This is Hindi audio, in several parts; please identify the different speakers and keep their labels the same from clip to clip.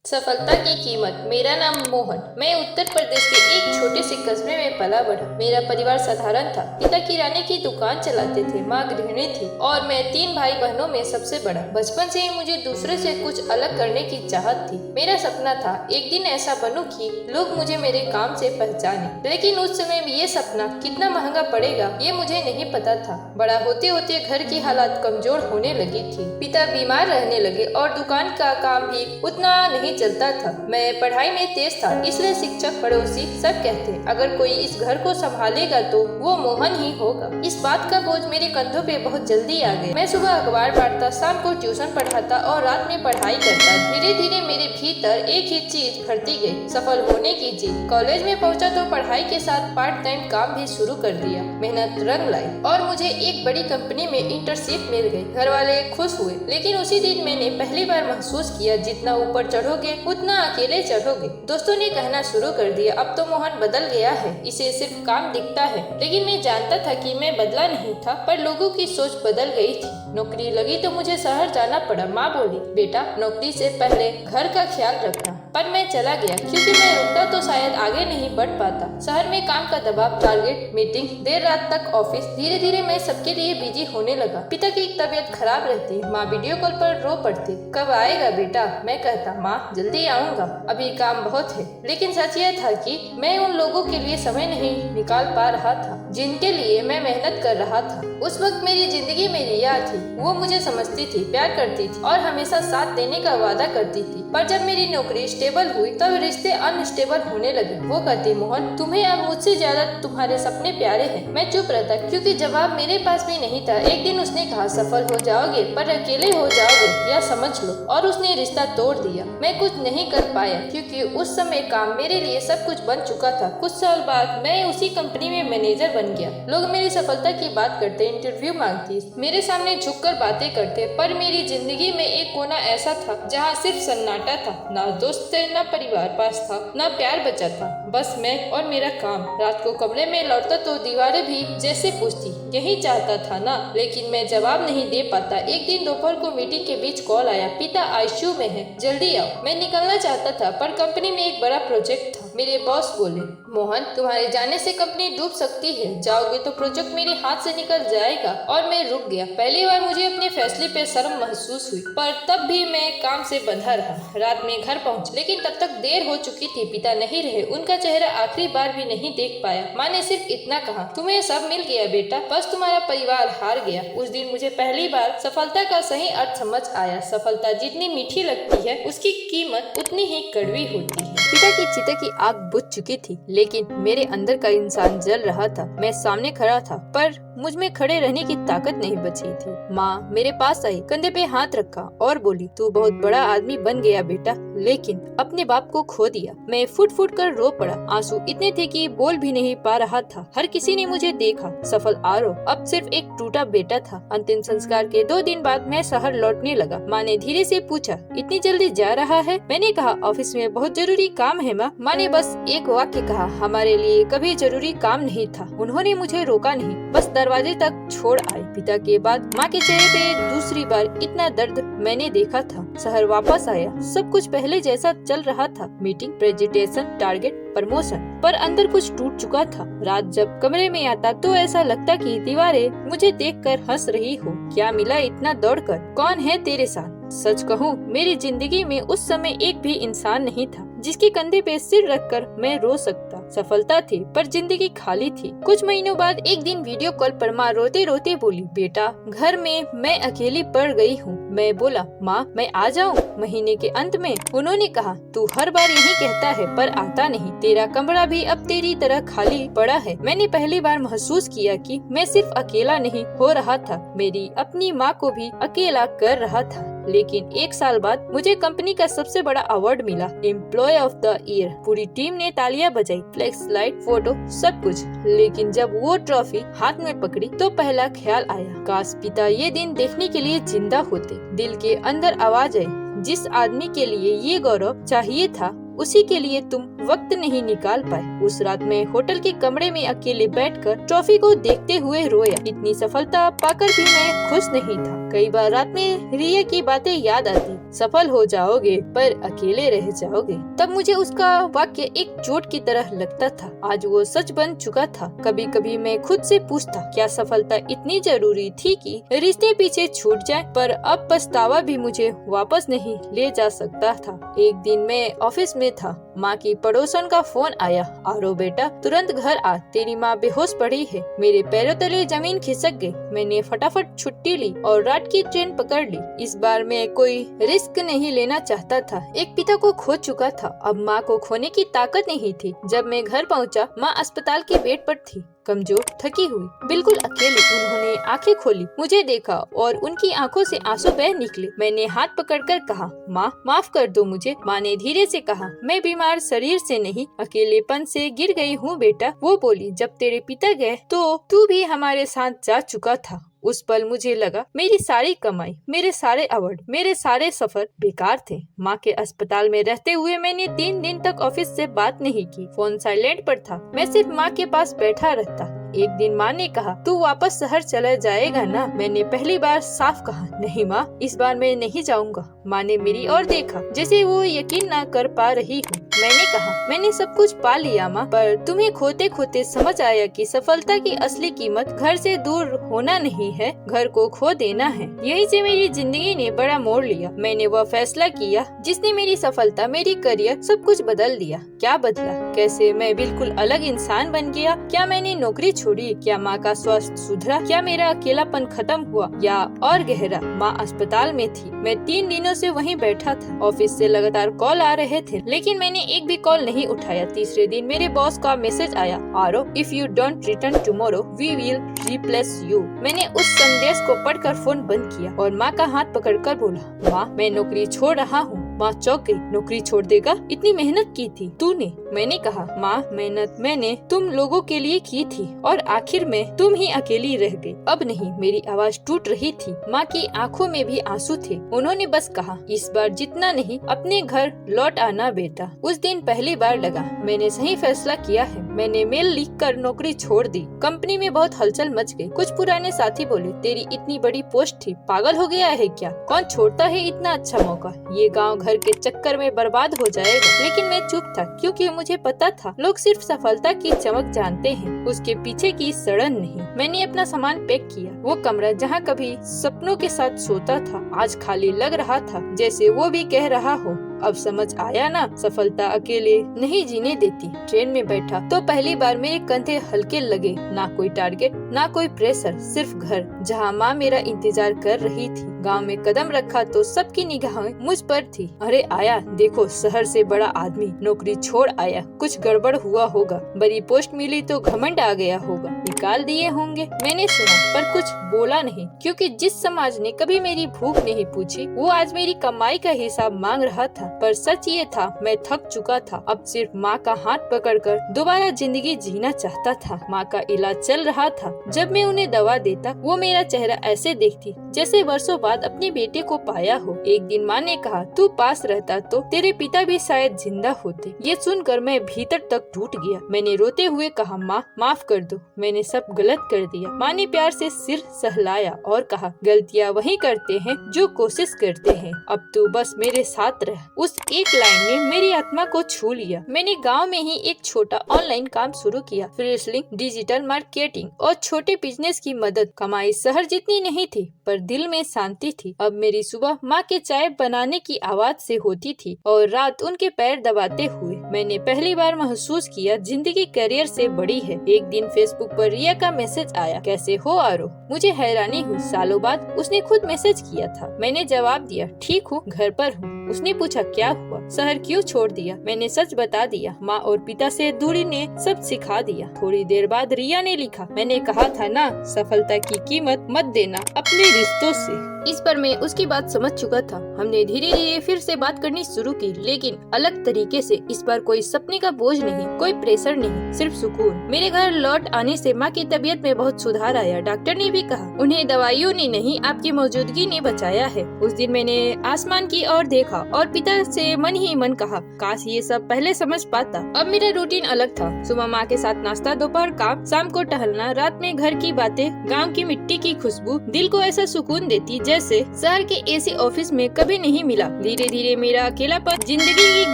Speaker 1: सफलता की कीमत। मेरा नाम मोहन। मैं उत्तर प्रदेश के एक छोटे से कस्बे में पला बढ़ा। मेरा परिवार साधारण था। पिता किराने की दुकान चलाते थे, माँ गृहिणी थी और मैं 3 भाई बहनों में सबसे बड़ा। बचपन से ही मुझे दूसरे से कुछ अलग करने की चाहत थी। मेरा सपना था एक दिन ऐसा बनूं कि लोग मुझे मेरे काम से पहचाने। लेकिन उस समय ये सपना कितना महंगा पड़ेगा ये मुझे नहीं पता था। बड़ा होते होते घर की हालात कमजोर होने लगी थी। पिता बीमार रहने लगे और दुकान का काम भी उतना नहीं चलता था। मैं पढ़ाई में तेज था, इसलिए शिक्षक पड़ोसी सब कहते अगर कोई इस घर को संभालेगा तो वो मोहन ही होगा। इस बात का बोझ मेरे कंधों पे बहुत जल्दी आ गया। मैं सुबह अखबार पढ़ता, शाम को ट्यूशन पढ़ाता और रात में पढ़ाई करता। धीरे धीरे मेरे भीतर एक ही चीज भरती गई, सफल होने की जिद। कॉलेज में पहुंचा तो पढ़ाई के साथ पार्ट टाइम काम भी शुरू कर दिया। मेहनत रंग लाई और मुझे एक बड़ी कंपनी में इंटर्नशिप मिल गई। घर वाले खुश हुए, लेकिन उसी दिन मैंने पहली बार महसूस किया जितना ऊपर चढ़ोगे उतना अकेले चढ़ोगे। दोस्तों ने कहना शुरू कर दिया अब तो मोहन बदल गया है, इसे सिर्फ काम दिखता है। लेकिन मैं जानता था कि मैं बदला नहीं था, पर लोगों की सोच बदल गई थी। नौकरी लगी तो मुझे शहर जाना पड़ा। माँ बोली बेटा नौकरी से पहले घर का ख्याल रखना। पर मैं चला गया, क्योंकि मैं रुकता तो शायद आगे नहीं बढ़ पाता। शहर में काम का दबाव, टारगेट, मीटिंग, देर रात तक ऑफिस। धीरे धीरे मैं सबके लिए बिजी होने लगा। पिता की तबीयत खराब रहती, माँ वीडियो कॉल पर रो पड़ती। कब आएगा बेटा? मैं कहता माँ जल्दी आऊंगा, अभी काम बहुत है। लेकिन सच यह था कि मैं उन लोगों के लिए समय नहीं निकाल पा रहा था जिनके लिए मैं मेहनत कर रहा था। उस वक्त मेरी जिंदगी में रिया थी। वो मुझे समझती थी, प्यार करती थी और हमेशा साथ देने का वादा करती थी। पर जब मेरी नौकरी स्टेबल हुई तब रिश्ते अनस्टेबल होने लगे। वो कहती मोहन तुम्हें अब मुझसे ज्यादा तुम्हारे सपने प्यारे हैं। मैं चुप रहता, क्योंकि जवाब मेरे पास भी नहीं था। एक दिन उसने कहा सफल हो जाओगे पर अकेले हो जाओगे, या समझ लो। और उसने रिश्ता तोड़ दिया। मैं कुछ नहीं कर पाया, क्योंकि उस समय काम मेरे लिए सब कुछ बन चुका था। कुछ साल बाद मैं उसी कंपनी में मैनेजर बन गया। लोग मेरी सफलता की बात करते, इंटरव्यू मांगती, मेरे सामने झुककर बातें करते। पर मेरी जिंदगी में एक कोना ऐसा था जहाँ सिर्फ सन्नाटा था। ना दोस्त थे, ना परिवार पास था, ना प्यार बचा था। बस मैं और मेरा काम। रात को कमरे में लौटता तो दीवारें भी जैसे पूछती यही चाहता था ना, लेकिन मैं जवाब नहीं दे पाता। एक दिन दोपहर को मीटिंग के बीच कॉल आया, पिता आईसीयू में है, जल्दी आओ। मैं निकलना चाहता था, पर कंपनी में एक बड़ा प्रोजेक्ट था। मेरे बॉस बोले मोहन तुम्हारे जाने से कंपनी डूब सकती है, जाओगे तो प्रोजेक्ट मेरे हाथ से निकल जाएगा। और मैं रुक गया। पहली बार मुझे अपने फैसले पे शर्म महसूस हुई, पर तब भी मैं काम से बंधा रहा। रात में घर पहुंच, लेकिन तब तक देर हो चुकी थी। पिता नहीं रहे, उनका चेहरा आखिरी बार भी नहीं देख पाया। माँ ने सिर्फ इतना कहा तुम्हें सब मिल गया बेटा, बस तुम्हारा परिवार हार गया। उस दिन मुझे पहली बार सफलता का सही अर्थ समझ आया। सफलता जितनी मीठी लगती है उसकी कीमत उतनी ही कड़वी होती है। पिता की चिता की आग बुझ चुकी थी, लेकिन मेरे अंदर का इंसान जल रहा था। मैं सामने खड़ा था, पर मुझ में खड़े रहने की ताकत नहीं बची थी। माँ मेरे पास आई, कंधे पे हाथ रखा और बोली तू बहुत बड़ा आदमी बन गया बेटा, लेकिन अपने बाप को खो दिया। मैं फुट फुट कर रो पड़ा। आंसू इतने थे कि बोल भी नहीं पा रहा था। हर किसी ने मुझे देखा, सफल आरोह अब सिर्फ एक टूटा बेटा था। अंतिम संस्कार के 2 दिन बाद मैं शहर लौटने लगा। माँ ने धीरे से पूछा इतनी जल्दी जा रहा है? मैंने कहा ऑफिस में बहुत जरूरी काम है माँ। माँ ने बस एक वाक्य कहा, हमारे लिए कभी जरूरी काम नहीं था। उन्होंने मुझे रोका नहीं, बस दरवाजे तक छोड़ आई। पिता के बाद माँ के चेहरे पे दूसरी बार इतना दर्द मैंने देखा था। शहर वापस आया, सब कुछ पहले जैसा चल रहा था। मीटिंग, प्रेजेंटेशन, टारगेट, प्रमोशन, पर अंदर कुछ टूट चुका था। रात जब कमरे में आता तो ऐसा लगता कि दीवारें मुझे देखकर हंस रही हो। क्या मिला इतना दौड़कर? कौन है तेरे साथ? सच कहूँ मेरी जिंदगी में उस समय एक भी इंसान नहीं था जिसके कंधे पे सिर रखकर मैं रो सकता। सफलता थी पर जिंदगी खाली थी। कुछ महीनों बाद एक दिन वीडियो कॉल पर माँ रोते रोते बोली बेटा घर में मैं अकेली पड़ गई हूँ। मैं बोला माँ मैं आ जाऊँ महीने के अंत में? उन्होंने कहा तू हर बार यही कहता है पर आता नहीं। तेरा कमरा भी अब तेरी तरह खाली पड़ा है। मैंने पहली बार महसूस किया कि मैं सिर्फ अकेला नहीं हो रहा था, मेरी अपनी माँ को भी अकेला कर रहा था। लेकिन 1 साल बाद मुझे कंपनी का सबसे बड़ा अवार्ड मिला, एम्प्लॉय ऑफ द ईयर। पूरी टीम ने तालियां बजाई, फ्लेक्स लाइट, फोटो, सब कुछ। लेकिन जब वो ट्रॉफी हाथ में पकड़ी तो पहला ख्याल आया, काश पिता ये दिन देखने के लिए जिंदा होते। दिल के अंदर आवाज आई, जिस आदमी के लिए ये गौरव चाहिए था उसी के लिए तुम वक्त नहीं निकाल पाए। उस रात मैं होटल के कमरे में अकेले बैठकर ट्रॉफी को देखते हुए रोया। इतनी सफलता पाकर भी मैं खुश नहीं था। कई बार रात में रिया की बातें याद आती, सफल हो जाओगे पर अकेले रह जाओगे। तब मुझे उसका वाक्य एक चोट की तरह लगता था। आज वो सच बन चुका था। कभी कभी मैं खुद से पूछता, क्या सफलता इतनी जरूरी थी कि रिश्ते पीछे छूट जाए? पर अब पछतावा भी मुझे वापस नहीं ले जा सकता था। एक दिन मैं ऑफिस में था, माँ की पड़ोसन का फोन आया, आरो बेटा तुरंत घर आ, तेरी माँ बेहोश पड़ी है। मेरे पैरों तले जमीन खिसक गई। मैंने फटाफट छुट्टी ली और रात की ट्रेन पकड़ ली। इस बार मैं कोई रिस्क नहीं लेना चाहता था। एक पिता को खो चुका था, अब माँ को खोने की ताकत नहीं थी। जब मैं घर पहुँचा, माँ अस्पताल के बेड पर थी, कमजोर, थकी हुई, बिल्कुल अकेली। उन्होंने आंखें खोली, मुझे देखा और उनकी आंखों से आंसू बह निकले। मैंने हाथ पकड़कर कहा, माँ माफ कर दो मुझे। माँ ने धीरे से कहा, मैं बीमार शरीर से नहीं, अकेलेपन से गिर गई हूँ बेटा। वो बोली, जब तेरे पिता गए तो तू भी हमारे साथ जा चुका था। उस पल मुझे लगा मेरी सारी कमाई, मेरे सारे अवार्ड, मेरे सारे सफर बेकार थे। माँ के अस्पताल में रहते हुए मैंने 3 दिन तक ऑफिस से बात नहीं की। फोन साइलेंट पर था। मैं सिर्फ माँ के पास बैठा रहता। एक दिन माँ ने कहा, तू वापस शहर चला जाएगा ना? मैंने पहली बार साफ कहा, नहीं माँ, इस बार मैं नहीं जाऊँगा। माँ ने मेरी ओर देखा, जैसे वो यकीन न कर पा रही हूँ। मैंने कहा, मैंने सब कुछ पा लिया माँ, पर तुम्हें खोते खोते समझ आया कि सफलता की असली कीमत घर से दूर होना नहीं है, घर को खो देना है। यही से मेरी जिंदगी ने बड़ा मोड़ लिया। मैंने वह फैसला किया जिसने मेरी सफलता, मेरी करियर, सब कुछ बदल दिया। क्या बदला? कैसे? मैं बिल्कुल अलग इंसान बन गया। क्या मैंने नौकरी छोड़ी? क्या माँ का स्वास्थ्य सुधरा? क्या मेरा अकेलापन खत्म हुआ? या और गहरा, माँ अस्पताल में थी, मैं 3 दिनों से वहीं बैठा था। ऑफिस से लगातार कॉल आ रहे थे, लेकिन मैंने एक भी कॉल नहीं उठाया। तीसरे दिन मेरे बॉस का मैसेज आया, आरो, if you don't return tomorrow we will replace you. मैंने उस संदेश को पढ़कर फोन बंद किया और माँ का हाथ पकड़कर बोला, माँ मैं नौकरी छोड़ रहा हूँ। माँ चौंक गई। नौकरी छोड़ देगा? इतनी मेहनत की थी तूने। मैंने कहा, माँ मेहनत मैंने तुम लोगों के लिए की थी और आखिर में तुम ही अकेली रह गई। अब नहीं। मेरी आवाज टूट रही थी। माँ की आंखों में भी आंसू थे। उन्होंने बस कहा, इस बार जितना नहीं, अपने घर लौट आना बेटा। उस दिन पहली बार लगा मैंने सही फैसला किया है। मैंने मेल लिखकर नौकरी छोड़ दी। कंपनी में बहुत हलचल मच गई। कुछ पुराने साथी बोले, तेरी इतनी बड़ी पोस्ट थी, पागल हो गया है क्या? कौन छोड़ता है इतना अच्छा मौका? ये गांव घर के चक्कर में बर्बाद हो जाएगा। लेकिन मैं चुप था, क्योंकि मुझे पता था लोग सिर्फ सफलता की चमक जानते हैं, उसके पीछे की सड़न नहीं। मैंने अपना सामान पैक किया। वो कमरा जहाँ कभी सपनों के साथ सोता था, आज खाली लग रहा था, जैसे वो भी कह रहा हो, अब समझ आया ना, सफलता अकेले नहीं जीने देती। ट्रेन में बैठा तो पहली बार मेरे कंधे हल्के लगे। ना कोई टारगेट, ना कोई प्रेशर, सिर्फ घर जहाँ माँ मेरा इंतजार कर रही थी। गांव में कदम रखा तो सबकी निगाहें मुझ पर थी। अरे आया, देखो शहर से बड़ा आदमी नौकरी छोड़ आया। कुछ गड़बड़ हुआ होगा, बड़ी पोस्ट मिली तो घमंड आ गया होगा, निकाल दिए होंगे। मैंने सुना पर कुछ बोला नहीं, क्योंकि जिस समाज ने कभी मेरी भूख नहीं पूछी, वो आज मेरी कमाई का हिसाब मांग रहा था। पर सच ये था, मैं थक चुका था। अब सिर्फ माँ का हाथ पकड़कर दोबारा जिंदगी जीना चाहता था। माँ का इलाज चल रहा था। जब मैं उन्हें दवा देता, वो मेरा चेहरा ऐसे देखती जैसे वर्षों बाद अपने बेटे को पाया हो। एक दिन माँ ने कहा, तू पास रहता तो तेरे पिता भी शायद जिंदा होते। ये सुनकर मैं भीतर तक टूट गया। मैंने रोते हुए कहा, माँ माफ कर दो, मैंने सब गलत कर दिया। माँ ने प्यार से सिर सहलाया और कहा, गलतियाँ वही करते हैं जो कोशिश करते हैं, अब तू बस मेरे साथ रह। उस एक लाइन ने मेरी आत्मा को छू लिया। मैंने गांव में ही एक छोटा ऑनलाइन काम शुरू किया, फ्रीलांसिंग, डिजिटल मार्केटिंग और छोटे बिजनेस की मदद। कमाई शहर जितनी नहीं थी, पर दिल में शांति थी। अब मेरी सुबह माँ के चाय बनाने की आवाज से होती थी और रात उनके पैर दबाते हुए। मैंने पहली बार महसूस किया जिंदगी करियर से बड़ी है। एक दिन फेसबुक पर रिया का मैसेज आया, कैसे हो आरो? मुझे हैरानी हुई, सालों बाद उसने खुद मैसेज किया था। मैंने जवाब दिया, ठीक हूँ, घर पर हूँ। उसने पूछा, क्या हुआ, शहर क्यों छोड़ दिया? मैंने सच बता दिया। माँ और पिता से दूरी ने सब सिखा दिया। थोड़ी देर बाद रिया ने लिखा, मैंने कहा था ना, सफलता की कीमत मत देना अपने रिश्तों से। इस पर मैं उसकी बात समझ चुका था। हमने धीरे धीरे फिर से बात करनी शुरू की, लेकिन अलग तरीके से। इस बार कोई सपने का बोझ नहीं, कोई प्रेशर नहीं, सिर्फ सुकून। मेरे घर लौट आने से माँ की तबीयत में बहुत सुधार आया। डॉक्टर ने भी कहा उन्हें दवाइयों ने नहीं, आपकी मौजूदगी ने बचाया है। उस दिन मैंने आसमान की ओर देखा और पिता से मन ही मन कहा, काश ये सब पहले समझ पाता। अब मेरा रूटीन अलग था। सुबह माँ के साथ नाश्ता, दोपहर काम, शाम को टहलना, रात में घर की बातें, गाँव की मिट्टी की खुशबू दिल को ऐसा सुकून देती जैसे शहर के एसी ऑफिस में कभी नहीं मिला। धीरे धीरे मेरा अकेलापन जिंदगी की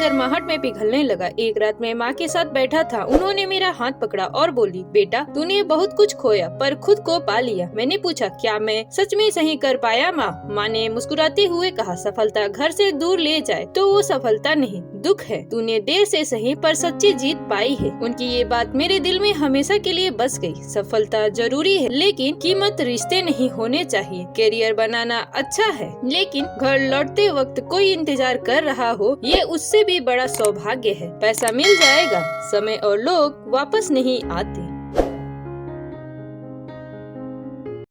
Speaker 1: गर्माहट में पिघलने लगा। एक रात मैं माँ के साथ बैठा था। उन्होंने मेरा हाथ पकड़ा और बोली, बेटा तूने बहुत कुछ खोया पर खुद को पा लिया। मैंने पूछा, क्या मैं सच में सही कर पाया माँ? माँ ने मुस्कुराते हुए कहा, सफलता घर से दूर ले जाए तो वो सफलता नहीं, दुख है। तूने देर से सही पर सच्ची जीत पाई है। उनकी ये बात मेरे दिल में हमेशा के लिए बस गई। सफलता जरूरी है, लेकिन कीमत रिश्ते नहीं होने चाहिए। करियर बनाना अच्छा है, लेकिन घर लौटते वक्त कोई इंतजार कर रहा हो, ये उससे भी बड़ा सौभाग्य है। पैसा मिल जाएगा, समय और लोग वापस नहीं आते।